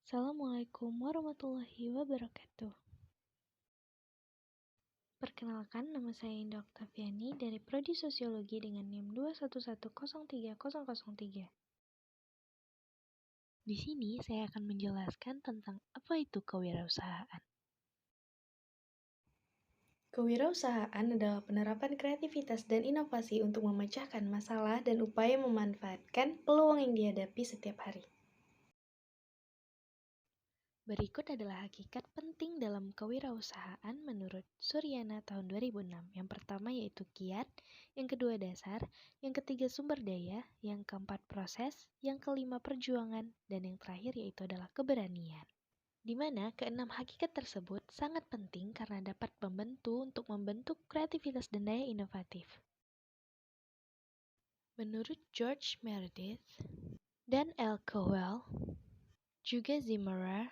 Assalamualaikum warahmatullahi wabarakatuh. Perkenalkan, nama saya Indah Oktaviani dari Prodi Sosiologi dengan NIM 211030003. Di sini saya akan menjelaskan tentang apa itu kewirausahaan. Kewirausahaan adalah penerapan kreativitas dan inovasi untuk memecahkan masalah dan upaya memanfaatkan peluang yang dihadapi setiap hari. Berikut adalah hakikat penting dalam kewirausahaan menurut Suryana tahun 2006. Yang pertama yaitu kiat, yang kedua dasar, yang ketiga sumber daya, yang keempat proses, yang kelima perjuangan, dan yang terakhir yaitu adalah keberanian. Di mana keenam hakikat tersebut sangat penting karena dapat untuk membentuk kreativitas dan daya inovatif. Menurut George Meredith dan L. Cowell, juga Zimmerer,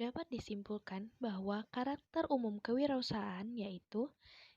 dapat disimpulkan bahwa karakter umum kewirausahaan yaitu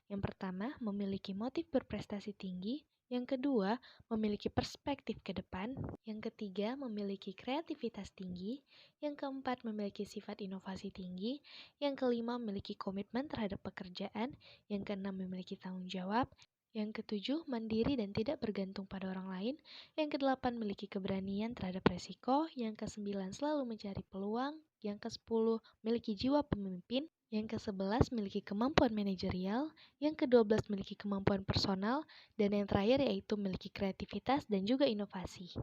yang pertama, memiliki motif berprestasi tinggi, yang kedua, memiliki perspektif ke depan, yang ketiga, memiliki kreativitas tinggi, yang keempat, memiliki sifat inovasi tinggi, yang kelima, memiliki komitmen terhadap pekerjaan, yang keenam, memiliki tanggung jawab, yang ketujuh, mandiri dan tidak bergantung pada orang lain. Yang kedelapan, memiliki keberanian terhadap resiko. Yang kesembilan, selalu mencari peluang. Yang kesepuluh, memiliki jiwa pemimpin. Yang ke-11 memiliki kemampuan manajerial, yang ke-12 memiliki kemampuan personal, dan yang terakhir yaitu memiliki kreativitas dan juga inovasi.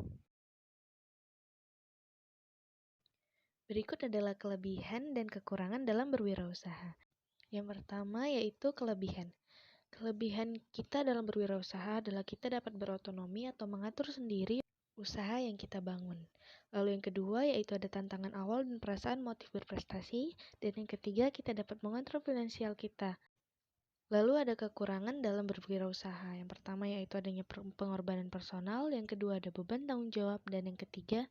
Berikut adalah kelebihan dan kekurangan dalam berwirausaha. Yang pertama yaitu kelebihan. Kelebihan kita dalam berwirausaha adalah kita dapat berotonomi atau mengatur sendiri usaha yang kita bangun. Lalu yang kedua yaitu ada tantangan awal dan perasaan motif berprestasi. Dan yang ketiga kita dapat mengontrol finansial kita. Lalu ada kekurangan dalam berwirausaha. Yang pertama yaitu adanya pengorbanan personal, yang kedua ada beban tanggung jawab, dan yang ketiga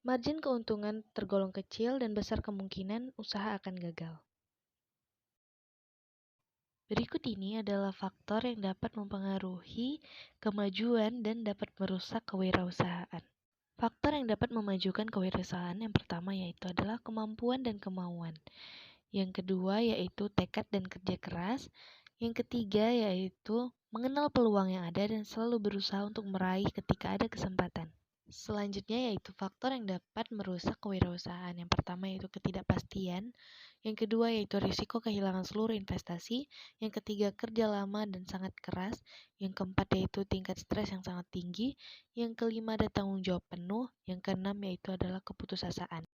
margin keuntungan tergolong kecil dan besar kemungkinan usaha akan gagal. Berikut ini adalah faktor yang dapat mempengaruhi kemajuan dan dapat merusak kewirausahaan. Faktor yang dapat memajukan kewirausahaan yang pertama yaitu adalah kemampuan dan kemauan. Yang kedua yaitu tekad dan kerja keras. Yang ketiga yaitu mengenal peluang yang ada dan selalu berusaha untuk meraih ketika ada kesempatan. Selanjutnya yaitu faktor yang dapat merusak kewirausahaan. Yang pertama yaitu ketidakpastian, yang kedua yaitu risiko kehilangan seluruh investasi, yang ketiga kerja lama dan sangat keras, yang keempat yaitu tingkat stres yang sangat tinggi, yang kelima ada tanggung jawab penuh, yang keenam yaitu adalah keputusasaan.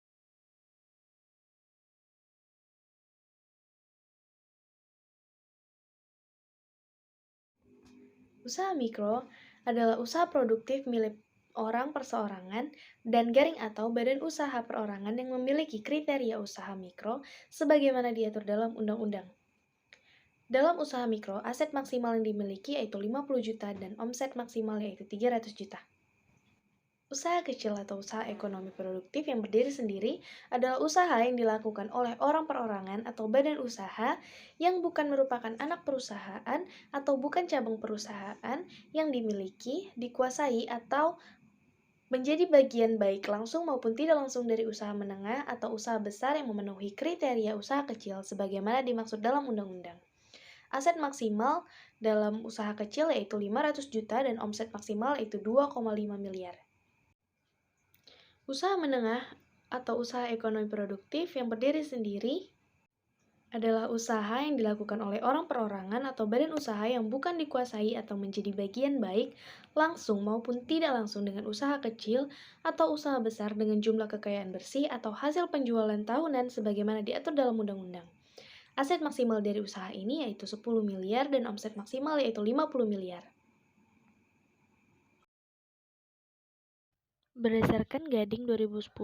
Usaha mikro adalah usaha produktif milik orang perseorangan dan garing atau badan usaha perorangan yang memiliki kriteria usaha mikro sebagaimana diatur dalam undang-undang. Dalam usaha mikro, aset maksimal yang dimiliki yaitu 50 juta dan omset maksimal yaitu 300 juta. Usaha kecil atau usaha ekonomi produktif yang berdiri sendiri adalah usaha yang dilakukan oleh orang perorangan atau badan usaha yang bukan merupakan anak perusahaan atau bukan cabang perusahaan yang dimiliki, dikuasai, atau menjadi bagian baik langsung maupun tidak langsung dari usaha menengah atau usaha besar yang memenuhi kriteria usaha kecil sebagaimana dimaksud dalam undang-undang. Aset maksimal dalam usaha kecil yaitu 500 juta dan omset maksimal yaitu 2,5 miliar. Usaha menengah atau usaha ekonomi produktif yang berdiri sendiri adalah usaha yang dilakukan oleh orang perorangan atau badan usaha yang bukan dikuasai atau menjadi bagian baik langsung maupun tidak langsung dengan usaha kecil atau usaha besar dengan jumlah kekayaan bersih atau hasil penjualan tahunan sebagaimana diatur dalam undang-undang. Aset maksimal dari usaha ini yaitu 10 miliar dan omset maksimal yaitu 50 miliar. Berdasarkan Gading 2010,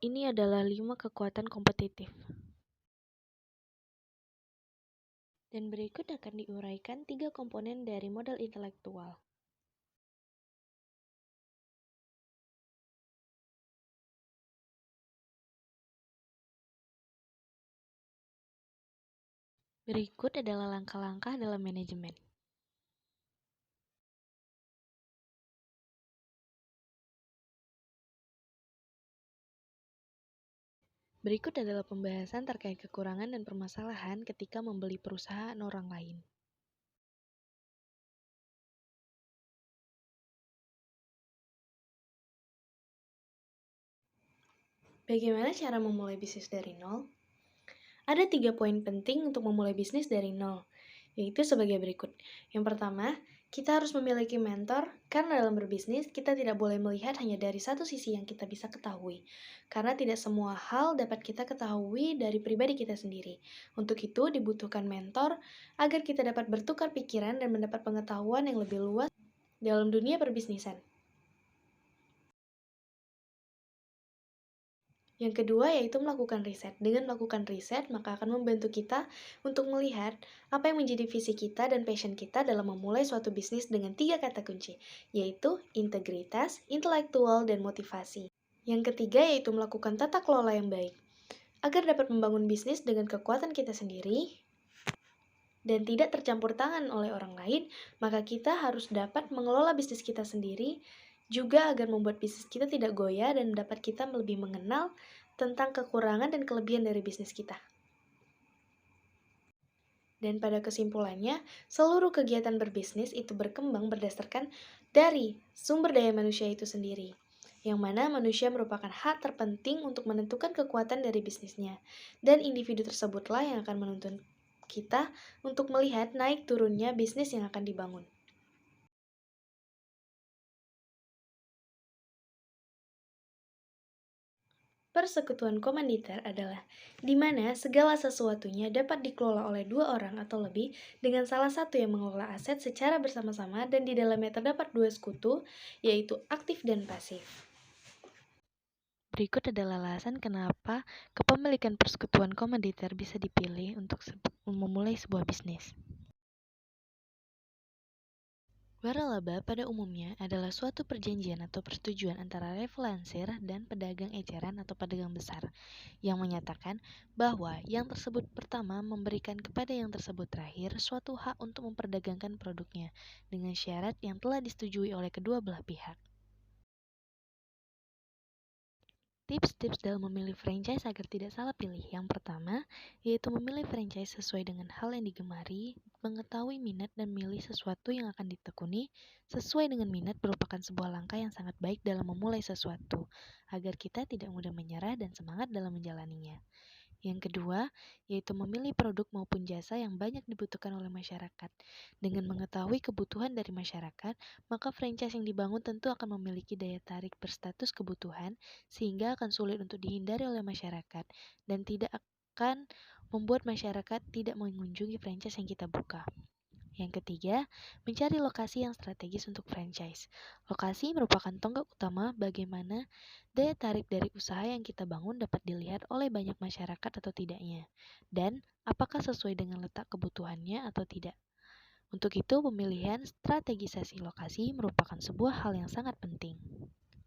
ini adalah 5 kekuatan kompetitif. Dan berikut akan diuraikan 3 komponen dari modal intelektual. Berikut adalah langkah-langkah dalam manajemen. Berikut adalah pembahasan terkait kekurangan dan permasalahan ketika membeli perusahaan orang lain. Bagaimana cara memulai bisnis dari nol? Ada 3 poin penting untuk memulai bisnis dari nol, yaitu sebagai berikut. Yang pertama, kita harus memiliki mentor, karena dalam berbisnis kita tidak boleh melihat hanya dari satu sisi yang kita bisa ketahui, karena tidak semua hal dapat kita ketahui dari pribadi kita sendiri. Untuk itu dibutuhkan mentor agar kita dapat bertukar pikiran dan mendapat pengetahuan yang lebih luas dalam dunia perbisnisan. Yang kedua yaitu melakukan riset. Dengan melakukan riset, maka akan membantu kita untuk melihat apa yang menjadi visi kita dan passion kita dalam memulai suatu bisnis dengan 3 kata kunci, yaitu integritas, intelektual, dan motivasi. Yang ketiga yaitu melakukan tata kelola yang baik. Agar dapat membangun bisnis dengan kekuatan kita sendiri dan tidak tercampur tangan oleh orang lain, maka kita harus dapat mengelola bisnis kita sendiri, juga agar membuat bisnis kita tidak goyah dan dapat kita lebih mengenal tentang kekurangan dan kelebihan dari bisnis kita. Dan pada kesimpulannya, seluruh kegiatan berbisnis itu berkembang berdasarkan dari sumber daya manusia itu sendiri, yang mana manusia merupakan hak terpenting untuk menentukan kekuatan dari bisnisnya, dan individu tersebutlah yang akan menuntun kita untuk melihat naik turunnya bisnis yang akan dibangun. Persekutuan komanditer adalah di mana segala sesuatunya dapat dikelola oleh 2 orang atau lebih dengan salah satu yang mengelola aset secara bersama-sama dan di dalamnya terdapat 2 sekutu, yaitu aktif dan pasif. Berikut adalah alasan kenapa kepemilikan persekutuan komanditer bisa dipilih untuk memulai sebuah bisnis. Waralaba pada umumnya adalah suatu perjanjian atau persetujuan antara reflansir dan pedagang eceran atau pedagang besar yang menyatakan bahwa yang tersebut pertama memberikan kepada yang tersebut terakhir suatu hak untuk memperdagangkan produknya dengan syarat yang telah disetujui oleh kedua belah pihak. Tips-tips dalam memilih franchise agar tidak salah pilih. Yang pertama, yaitu memilih franchise sesuai dengan hal yang digemari, mengetahui minat dan milih sesuatu yang akan ditekuni. Sesuai dengan minat merupakan sebuah langkah yang sangat baik dalam memulai sesuatu, agar kita tidak mudah menyerah dan semangat dalam menjalaninya. Yang kedua, yaitu memilih produk maupun jasa yang banyak dibutuhkan oleh masyarakat. Dengan mengetahui kebutuhan dari masyarakat, maka franchise yang dibangun tentu akan memiliki daya tarik berstatus kebutuhan, sehingga akan sulit untuk dihindari oleh masyarakat, dan tidak akan membuat masyarakat tidak mengunjungi franchise yang kita buka. Yang ketiga, mencari lokasi yang strategis untuk franchise. Lokasi merupakan tonggak utama bagaimana daya tarik dari usaha yang kita bangun dapat dilihat oleh banyak masyarakat atau tidaknya, dan apakah sesuai dengan letak kebutuhannya atau tidak. Untuk itu, pemilihan strategisasi lokasi merupakan sebuah hal yang sangat penting.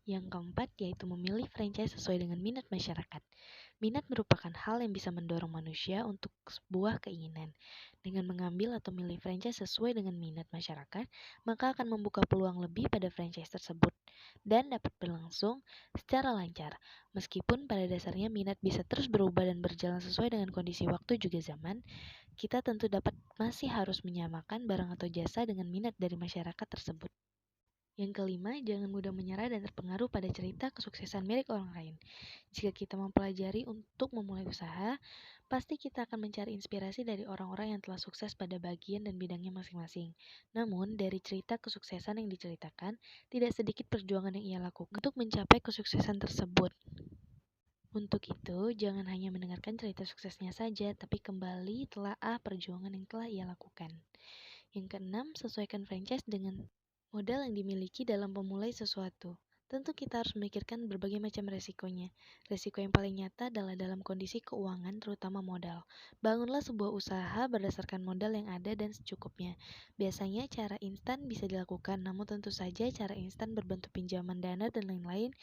Yang keempat, yaitu memilih franchise sesuai dengan minat masyarakat. Minat merupakan hal yang bisa mendorong manusia untuk sebuah keinginan. Dengan mengambil atau memilih franchise sesuai dengan minat masyarakat, maka akan membuka peluang lebih pada franchise tersebut dan dapat berlangsung secara lancar. Meskipun pada dasarnya minat bisa terus berubah dan berjalan sesuai dengan kondisi waktu juga zaman, kita tentu dapat masih harus menyamakan barang atau jasa dengan minat dari masyarakat tersebut. Yang kelima, jangan mudah menyerah dan terpengaruh pada cerita kesuksesan milik orang lain. Jika kita mempelajari untuk memulai usaha, pasti kita akan mencari inspirasi dari orang-orang yang telah sukses pada bagian dan bidangnya masing-masing. Namun, dari cerita kesuksesan yang diceritakan, tidak sedikit perjuangan yang ia lakukan untuk mencapai kesuksesan tersebut. Untuk itu, jangan hanya mendengarkan cerita suksesnya saja, tapi kembali telaah perjuangan yang telah ia lakukan. Yang keenam, sesuaikan franchise dengan modal yang dimiliki dalam memulai sesuatu. Tentu kita harus memikirkan berbagai macam resikonya. Resiko yang paling nyata adalah dalam kondisi keuangan, terutama modal. Bangunlah sebuah usaha berdasarkan modal yang ada dan secukupnya. Biasanya cara instan bisa dilakukan, namun tentu saja cara instan berbentuk pinjaman dana dan lain-lain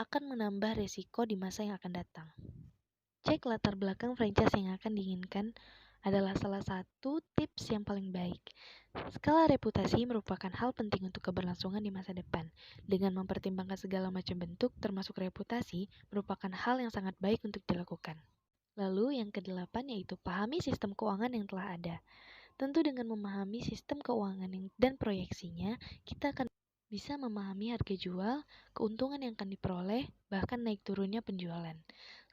akan menambah resiko di masa yang akan datang. Cek latar belakang franchise yang akan diinginkan adalah salah satu tips yang paling baik. Skala reputasi merupakan hal penting untuk keberlangsungan di masa depan. Dengan mempertimbangkan segala macam bentuk, termasuk reputasi, merupakan hal yang sangat baik untuk dilakukan. Lalu yang kedelapan yaitu pahami sistem keuangan yang telah ada. Tentu dengan memahami sistem keuangan dan proyeksinya, kita akan bisa memahami harga jual, keuntungan yang akan diperoleh, bahkan naik turunnya penjualan.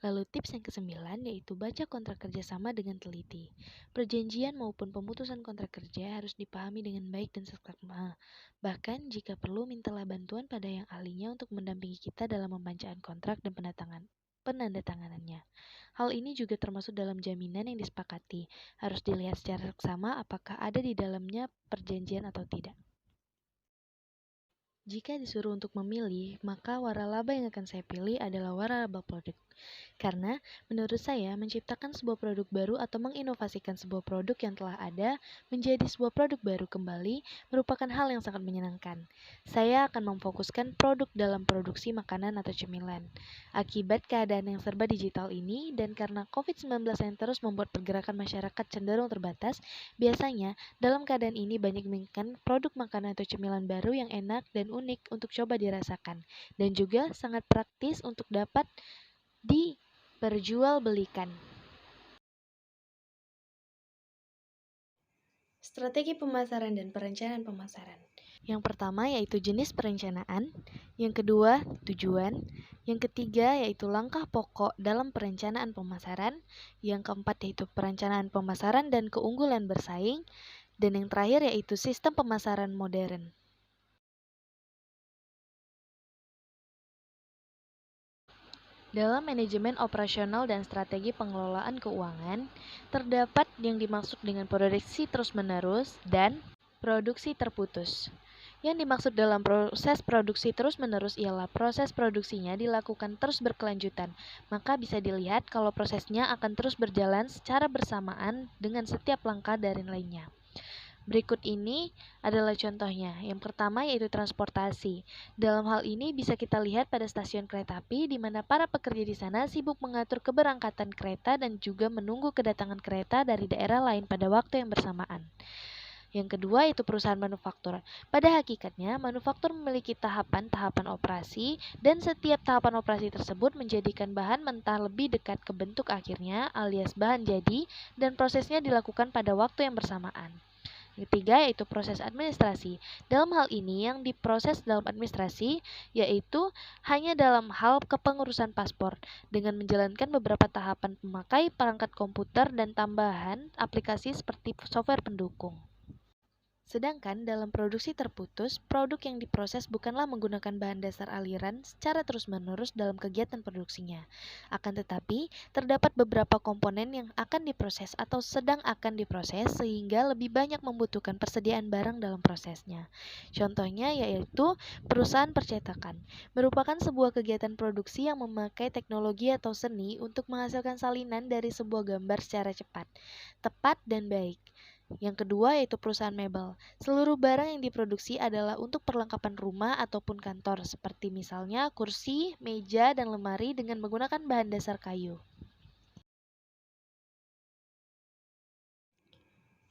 Lalu tips yang kesembilan yaitu baca kontrak kerjasama dengan teliti. Perjanjian maupun pemutusan kontrak kerja harus dipahami dengan baik dan seksama. Bahkan jika perlu mintalah bantuan pada yang ahlinya untuk mendampingi kita dalam pembacaan kontrak dan penandatanganannya. Hal ini juga termasuk dalam jaminan yang disepakati. Harus dilihat secara seksama apakah ada di dalamnya perjanjian atau tidak. Jika disuruh untuk memilih, maka waralaba yang akan saya pilih adalah waralaba produk. Karena menurut saya menciptakan sebuah produk baru atau menginovasikan sebuah produk yang telah ada menjadi sebuah produk baru kembali merupakan hal yang sangat menyenangkan. Saya akan memfokuskan produk dalam produksi makanan atau cemilan. Akibat keadaan yang serba digital ini dan karena COVID-19 yang terus membuat pergerakan masyarakat cenderung terbatas, biasanya dalam keadaan ini banyak menginginkan produk makanan atau cemilan baru yang enak dan unik untuk coba dirasakan dan juga sangat praktis untuk dapat diperjualbelikan. Strategi pemasaran dan perencanaan pemasaran. Yang pertama yaitu jenis perencanaan, yang kedua tujuan, yang ketiga yaitu langkah pokok dalam perencanaan pemasaran, yang keempat yaitu perencanaan pemasaran dan keunggulan bersaing, dan yang terakhir yaitu sistem pemasaran modern. Dalam manajemen operasional dan strategi pengelolaan keuangan, terdapat yang dimaksud dengan produksi terus-menerus dan produksi terputus. Yang dimaksud dalam proses produksi terus-menerus ialah proses produksinya dilakukan terus berkelanjutan, maka bisa dilihat kalau prosesnya akan terus berjalan secara bersamaan dengan setiap langkah dari lainnya. Berikut ini adalah contohnya. Yang pertama yaitu transportasi. Dalam hal ini bisa kita lihat pada stasiun kereta api di mana para pekerja di sana sibuk mengatur keberangkatan kereta dan juga menunggu kedatangan kereta dari daerah lain pada waktu yang bersamaan. Yang kedua itu perusahaan manufaktur. Pada hakikatnya, manufaktur memiliki tahapan-tahapan operasi dan setiap tahapan operasi tersebut menjadikan bahan mentah lebih dekat ke bentuk akhirnya alias bahan jadi dan prosesnya dilakukan pada waktu yang bersamaan. Ketiga yaitu proses administrasi. Dalam hal ini yang diproses dalam administrasi yaitu hanya dalam hal kepengurusan paspor dengan menjalankan beberapa tahapan memakai perangkat komputer dan tambahan aplikasi seperti software pendukung. Sedangkan dalam produksi terputus, produk yang diproses bukanlah menggunakan bahan dasar aliran secara terus-menerus dalam kegiatan produksinya. Akan tetapi, terdapat beberapa komponen yang akan diproses atau sedang akan diproses sehingga lebih banyak membutuhkan persediaan barang dalam prosesnya. Contohnya yaitu perusahaan percetakan, merupakan sebuah kegiatan produksi yang memakai teknologi atau seni untuk menghasilkan salinan dari sebuah gambar secara cepat, tepat, dan baik. Yang kedua yaitu perusahaan mebel. Seluruh barang yang diproduksi adalah untuk perlengkapan rumah ataupun kantor, seperti misalnya kursi, meja, dan lemari dengan menggunakan bahan dasar kayu.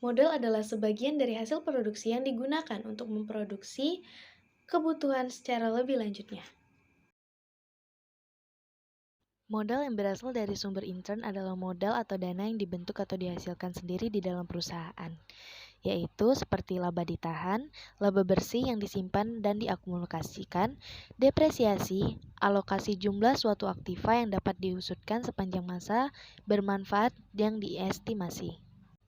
Model adalah sebagian dari hasil produksi yang digunakan untuk memproduksi kebutuhan secara lebih lanjutnya. Modal yang berasal dari sumber intern adalah modal atau dana yang dibentuk atau dihasilkan sendiri di dalam perusahaan, yaitu seperti laba ditahan, laba bersih yang disimpan dan diakumulasikan, depresiasi, alokasi jumlah suatu aktiva yang dapat diusutkan sepanjang masa bermanfaat yang diestimasi.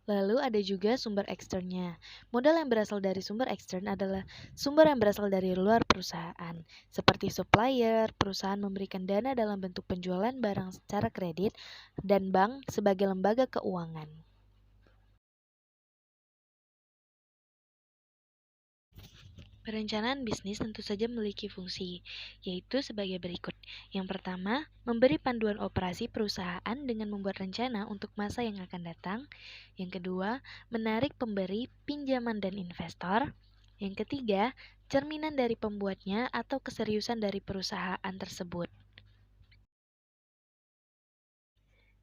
Lalu ada juga sumber eksternnya. Modal yang berasal dari sumber ekstern adalah sumber yang berasal dari luar perusahaan, seperti supplier, perusahaan memberikan dana dalam bentuk penjualan barang secara kredit, dan bank sebagai lembaga keuangan. Perencanaan bisnis tentu saja memiliki fungsi, yaitu sebagai berikut. Yang pertama, memberi panduan operasi perusahaan dengan membuat rencana untuk masa yang akan datang. Yang kedua, menarik pemberi, pinjaman, dan investor. Yang ketiga, cerminan dari pembuatnya atau keseriusan dari perusahaan tersebut.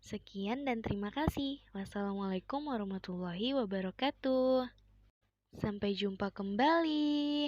Sekian dan terima kasih. Wassalamualaikum warahmatullahi wabarakatuh. Sampai jumpa kembali.